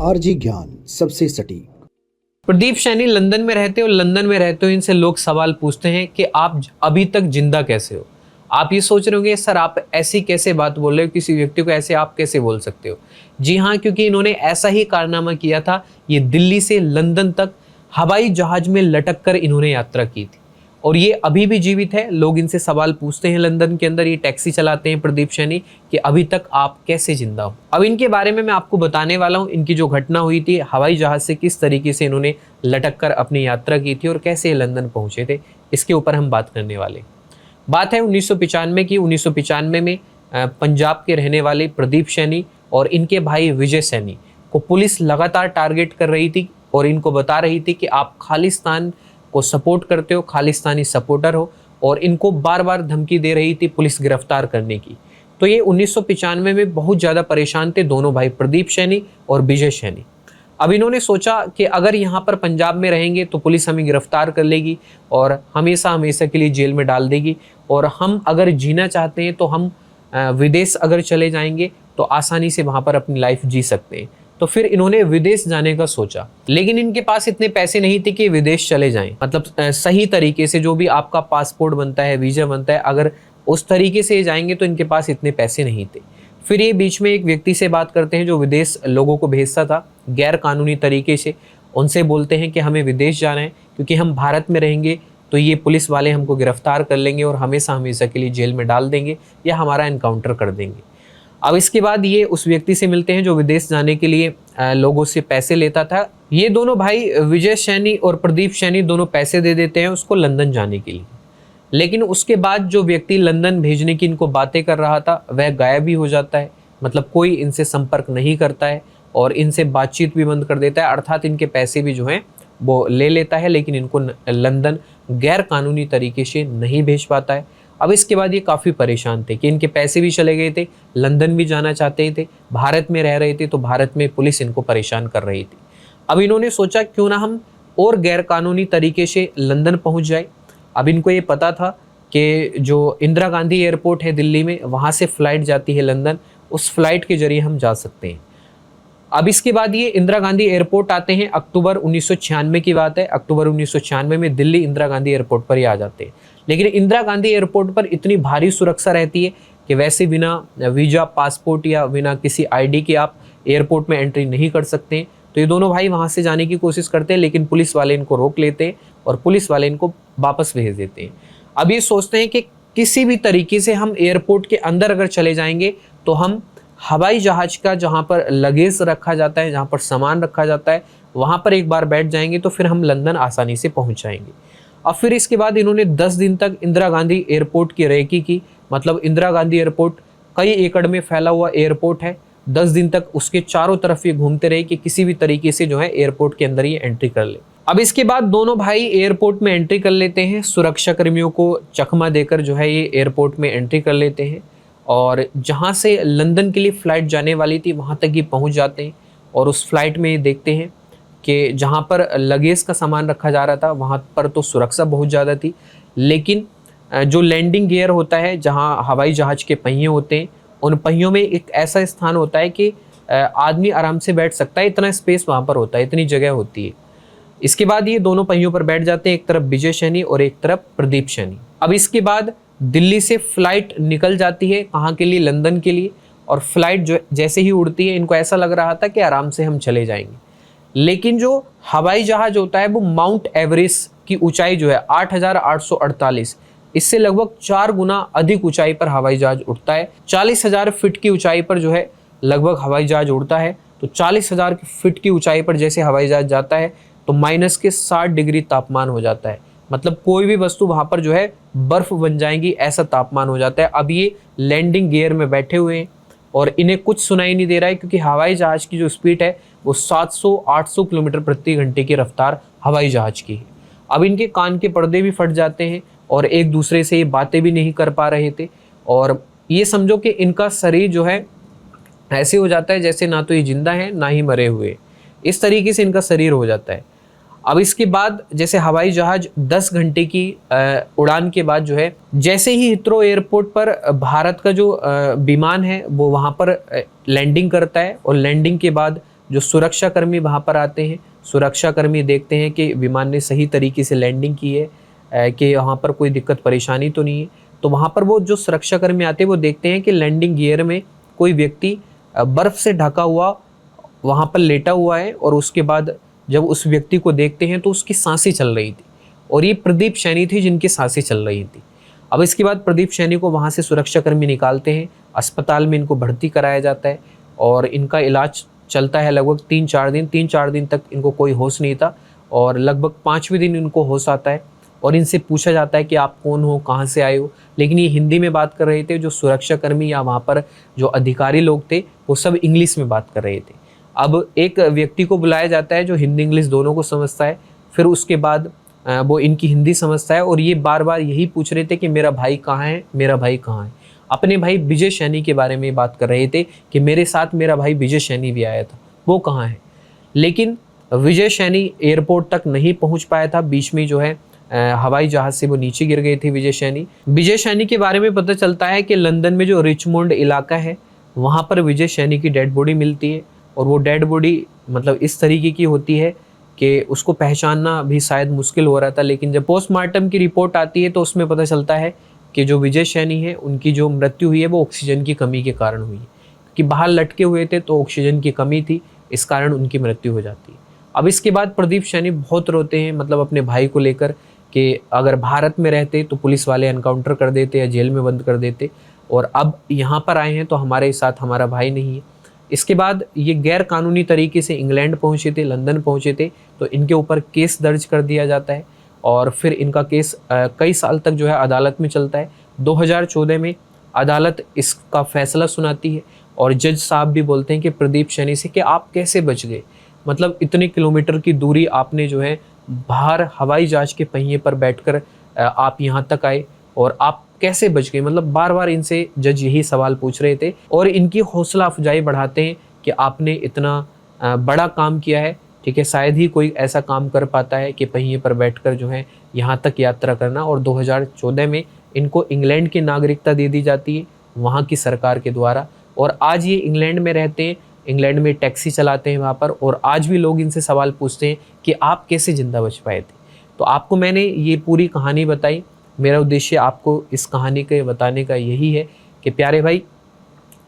RG ज्ञान सबसे सटीक। प्रदीप सैनी लंदन में रहते हो, लंदन में रहते हो, इनसे लोग सवाल पूछते हैं कि आप अभी तक जिंदा कैसे हो। आप ये सोच रहे होंगे सर आप ऐसी कैसे बात बोल रहे हो, किसी व्यक्ति को ऐसे आप कैसे बोल सकते हो। जी हाँ, क्योंकि इन्होंने ऐसा ही कारनामा किया था। ये दिल्ली से लंदन तक हवाई जहाज में लटक कर इन्होंने यात्रा की थी और ये अभी भी जीवित है। लोग इनसे सवाल पूछते हैं लंदन के अंदर, ये टैक्सी चलाते हैं प्रदीप सैनी, कि अभी तक आप कैसे जिंदा हो। अब इनके बारे में मैं आपको बताने वाला हूँ, इनकी जो घटना हुई थी हवाई जहाज से किस तरीके से इन्होंने लटक कर अपनी यात्रा की थी और कैसे लंदन पहुंचे थे, इसके ऊपर हम बात करने वाले। बात है 1995 की। 1995 में पंजाब के रहने वाले प्रदीप सैनी और इनके भाई विजय सैनी को पुलिस लगातार टारगेट कर रही थी और इनको बता रही थी कि आप खालिस्तान को सपोर्ट करते हो, खालिस्तानी सपोर्टर हो, और इनको बार बार धमकी दे रही थी पुलिस गिरफ्तार करने की। तो ये 1995 में बहुत ज़्यादा परेशान थे दोनों भाई, प्रदीप सैनी और विजय सैनी। अब इन्होंने सोचा कि अगर यहाँ पर पंजाब में रहेंगे तो पुलिस हमें गिरफ्तार कर लेगी और हमेशा हमेशा के लिए जेल में डाल देगी, और हम अगर जीना चाहते हैं तो हम विदेश अगर चले जाएंगे तो आसानी से वहाँ पर अपनी लाइफ जी सकते हैं। तो फिर इन्होंने विदेश जाने का सोचा, लेकिन इनके पास इतने पैसे नहीं थे कि विदेश चले जाएं। मतलब सही तरीके से जो भी आपका पासपोर्ट बनता है, वीज़ा बनता है, अगर उस तरीके से जाएंगे तो इनके पास इतने पैसे नहीं थे। फिर ये बीच में एक व्यक्ति से बात करते हैं जो विदेश लोगों को भेजता था गैर कानूनी तरीके से। उनसे बोलते हैं कि हमें विदेश जाना है क्योंकि हम भारत में रहेंगे तो ये पुलिस वाले हमको गिरफ्तार कर लेंगे और हमेशा हमेशा के लिए जेल में डाल देंगे या हमारा एनकाउंटर कर देंगे। अब इसके बाद ये उस व्यक्ति से मिलते हैं जो विदेश जाने के लिए लोगों से पैसे लेता था। ये दोनों भाई विजय सैनी और प्रदीप सैनी दोनों पैसे दे देते हैं उसको लंदन जाने के लिए। लेकिन उसके बाद जो व्यक्ति लंदन भेजने की इनको बातें कर रहा था वह गायब ही हो जाता है। मतलब कोई इनसे संपर्क नहीं करता है और इनसे बातचीत भी बंद कर देता है, अर्थात इनके पैसे भी जो हैं वो ले लेता है, लेकिन इनको लंदन गैर कानूनी तरीके से नहीं भेज पाता है। अब इसके बाद ये काफ़ी परेशान थे कि इनके पैसे भी चले गए थे, लंदन भी जाना चाहते थे, भारत में रह रहे थे तो भारत में पुलिस इनको परेशान कर रही थी। अब इन्होंने सोचा क्यों ना हम और गैर कानूनी तरीके से लंदन पहुंच जाए। अब इनको ये पता था कि जो इंदिरा गांधी एयरपोर्ट है दिल्ली में, वहाँ से फ़्लाइट जाती है लंदन, उस फ्लाइट के जरिए हम जा सकते हैं। अब इसके बाद ये इंदिरा गांधी एयरपोर्ट आते हैं। अक्टूबर 1996 की बात है। अक्टूबर 1996 में दिल्ली इंदिरा गांधी एयरपोर्ट पर ही आ जाते हैं। लेकिन इंदिरा गांधी एयरपोर्ट पर इतनी भारी सुरक्षा रहती है कि वैसे बिना वीज़ा, पासपोर्ट या बिना किसी आईडी के आप एयरपोर्ट में एंट्री नहीं कर सकते हैं। तो ये दोनों भाई वहाँ से जाने की कोशिश करते हैं, लेकिन पुलिस वाले इनको रोक लेते हैं और पुलिस वाले इनको वापस भेज देते हैं। अब ये सोचते हैं कि किसी भी तरीके से हम एयरपोर्ट के अंदर अगर चले जाएंगे तो हम हवाई जहाज़ का जहाँ पर लगेज रखा जाता है, जहाँ पर सामान रखा जाता है, वहाँ पर एक बार बैठ जाएंगे तो फिर हम लंदन आसानी से पहुँच जाएंगे। अब फिर इसके बाद इन्होंने 10 दिन तक इंदिरा गांधी एयरपोर्ट की रेकी की। मतलब इंदिरा गांधी एयरपोर्ट कई एकड़ में फैला हुआ एयरपोर्ट है। 10 दिन तक उसके चारों तरफ ये घूमते रहे कि किसी भी तरीके से जो है एयरपोर्ट के अंदर ये एंट्री कर ले। अब इसके बाद दोनों भाई एयरपोर्ट में एंट्री कर लेते हैं। सुरक्षा कर्मियों को चकमा देकर जो है ये एयरपोर्ट में एंट्री कर लेते हैं और जहाँ से लंदन के लिए फ़्लाइट जाने वाली थी वहाँ तक ये पहुँच जाते हैं। और उस फ्लाइट में ये देखते हैं कि जहाँ पर लगेज का सामान रखा जा रहा था वहाँ पर तो सुरक्षा बहुत ज़्यादा थी, लेकिन जो लैंडिंग गियर होता है, जहाँ हवाई जहाज़ के पहिए होते हैं, उन पहियों में एक ऐसा स्थान होता है कि आदमी आराम से बैठ सकता है, इतना स्पेस वहाँ पर होता है, इतनी जगह होती है। इसके बाद ये दोनों पहियों पर बैठ जाते हैं, एक तरफ विजय सैनी और एक तरफ प्रदीप सैनी। अब इसके बाद दिल्ली से फ़्लाइट निकल जाती है, कहाँ के लिए? लंदन के लिए। और फ्लाइट जो जैसे ही उड़ती है इनको ऐसा लग रहा था कि आराम से हम चले जाएंगे, लेकिन जो हवाई जहाज़ होता है वो माउंट एवरेस्ट की ऊंचाई जो है 8,848, इससे लगभग 4 गुना अधिक ऊंचाई पर हवाई जहाज़ उड़ता है। 40,000 फीट की ऊंचाई पर जो है लगभग हवाई जहाज़ उड़ता है। तो 40,000 फीट की ऊंचाई पर जैसे हवाई जहाज़ जाता है तो -60 डिग्री तापमान हो जाता है। मतलब कोई भी वस्तु वहाँ पर जो है बर्फ़ बन जाएगी, ऐसा तापमान हो जाता है। अब ये लैंडिंग गियर में बैठे हुए हैं और इन्हें कुछ सुनाई नहीं दे रहा है, क्योंकि हवाई जहाज़ की जो स्पीड है वो 700-800 किलोमीटर प्रति घंटे की रफ्तार हवाई जहाज़ की है। अब इनके कान के पर्दे भी फट जाते हैं और एक दूसरे से ये बातें भी नहीं कर पा रहे थे। और ये समझो कि इनका शरीर जो है ऐसे हो जाता है जैसे ना तो ये जिंदा है ना ही मरे हुए, इस तरीके से इनका शरीर हो जाता है। अब इसके बाद जैसे हवाई जहाज़ 10 घंटे की उड़ान के बाद जो है, जैसे ही हिथ्रो एयरपोर्ट पर भारत का जो विमान है वो वहाँ पर लैंडिंग करता है और लैंडिंग के बाद जो सुरक्षाकर्मी वहाँ पर आते हैं, सुरक्षाकर्मी देखते हैं कि विमान ने सही तरीके से लैंडिंग की है, कि वहाँ पर कोई दिक्कत परेशानी तो नहीं है। तो वहाँ पर वो जो सुरक्षाकर्मी आते हैं वो देखते हैं कि लैंडिंग गियर में कोई व्यक्ति बर्फ़ से ढका हुआ वहाँ पर लेटा हुआ है, और उसके बाद जब उस व्यक्ति को देखते हैं तो उसकी सांसें चल रही थी, और ये प्रदीप सैनी थी जिनकी सांसें चल रही थी। अब इसके बाद प्रदीप सैनी को वहाँ से सुरक्षाकर्मी निकालते हैं, अस्पताल में इनको भर्ती कराया जाता है, और इनका इलाज चलता है लगभग 3-4 दिन तक इनको कोई होश नहीं था, और लगभग 5वें दिन इनको होश आता है, और इनसे पूछा जाता है कि आप कौन हो, कहाँ से आए हो। लेकिन ये हिंदी में बात कर रहे थे, जो सुरक्षाकर्मी या वहाँ पर जो अधिकारी लोग थे वो सब इंग्लिश में बात कर रहे थे। अब एक व्यक्ति को बुलाया जाता है जो हिंदी इंग्लिश दोनों को समझता है, फिर उसके बाद वो इनकी हिंदी समझता है, और ये बार बार यही पूछ रहे थे कि मेरा भाई कहाँ है, मेरा भाई कहाँ है। अपने भाई विजय सैनी के बारे में बात कर रहे थे कि मेरे साथ मेरा भाई विजय सैनी भी आया था, वो कहाँ है। लेकिन विजय सैनी एयरपोर्ट तक नहीं पहुँच पाया था, बीच में जो है हवाई जहाज़ से वो नीचे गिर गए थे विजय सैनी के बारे में पता चलता है कि लंदन में जो रिचमोंड इलाका है वहाँ पर विजय सैनी की डेड बॉडी मिलती है, और वो डेड बॉडी मतलब इस तरीके की होती है कि उसको पहचानना भी शायद मुश्किल हो रहा था। लेकिन जब पोस्टमार्टम की रिपोर्ट आती है तो उसमें पता चलता है कि जो विजय सैनी है उनकी जो मृत्यु हुई है वो ऑक्सीजन की कमी के कारण हुई है, कि बाहर लटके हुए थे तो ऑक्सीजन की कमी थी, इस कारण उनकी मृत्यु हो जाती है। अब इसके बाद प्रदीप सैनी बहुत रोते हैं, मतलब अपने भाई को लेकर, कि अगर भारत में रहते तो पुलिस वाले एनकाउंटर कर देते या जेल में बंद कर देते, और अब यहाँ पर आए हैं तो हमारे साथ हमारा भाई नहीं है। इसके बाद ये गैर कानूनी तरीके से इंग्लैंड पहुँचे थे, लंदन पहुँचे थे, तो इनके ऊपर केस दर्ज कर दिया जाता है, और फिर इनका केस कई साल तक जो है अदालत में चलता है। 2014 में अदालत इसका फैसला सुनाती है, और जज साहब भी बोलते हैं कि प्रदीप सैनी से कि आप कैसे बच गए, मतलब इतने किलोमीटर की दूरी आपने जो है बाहर हवाई जहाज के पहिए पर बैठकर आप यहाँ तक आए, और आप कैसे बच गए। मतलब बार बार इनसे जज यही सवाल पूछ रहे थे, और इनकी हौसला अफजाई बढ़ाते हैं कि आपने इतना बड़ा काम किया है, ठीक है, शायद ही कोई ऐसा काम कर पाता है कि पहिए पर बैठकर जो है यहाँ तक यात्रा करना। और 2014 में इनको इंग्लैंड की नागरिकता दे दी जाती है वहाँ की सरकार के द्वारा, और आज ये इंग्लैंड में रहते हैं, इंग्लैंड में टैक्सी चलाते हैं वहाँ पर, और आज भी लोग इनसे सवाल पूछते हैं कि आप कैसे ज़िंदा बच पाए थे। तो आपको मैंने ये पूरी कहानी बताई, मेरा उद्देश्य आपको इस कहानी के बताने का यही है कि प्यारे भाई,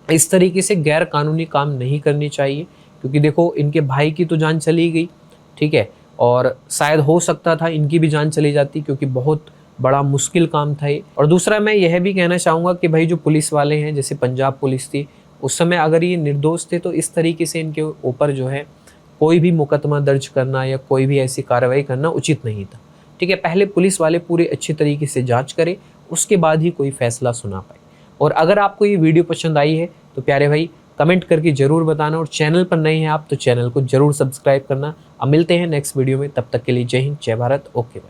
इस तरीके से गैर कानूनी काम नहीं करनी चाहिए, क्योंकि देखो इनके भाई की तो जान चली गई, ठीक है, और शायद हो सकता था इनकी भी जान चली जाती, क्योंकि बहुत बड़ा मुश्किल काम था ये। और दूसरा मैं यह भी कहना चाहूँगा कि भाई जो पुलिस वाले हैं, जैसे पंजाब पुलिस थी उस समय, अगर ये निर्दोष थे तो इस तरीके से इनके ऊपर जो है कोई भी मुकदमा दर्ज करना या कोई भी ऐसी कार्रवाई करना उचित नहीं था, ठीक है। पहले पुलिस वाले पूरे अच्छे तरीके से जांच करें, उसके बाद ही कोई फैसला सुना पाए। और अगर आपको ये वीडियो पसंद आई है तो प्यारे भाई कमेंट करके ज़रूर बताना, और चैनल पर नए हैं आप तो चैनल को ज़रूर सब्सक्राइब करना। अब मिलते हैं नेक्स्ट वीडियो में, तब तक के लिए जय हिंद, जय भारत, ओके बाय।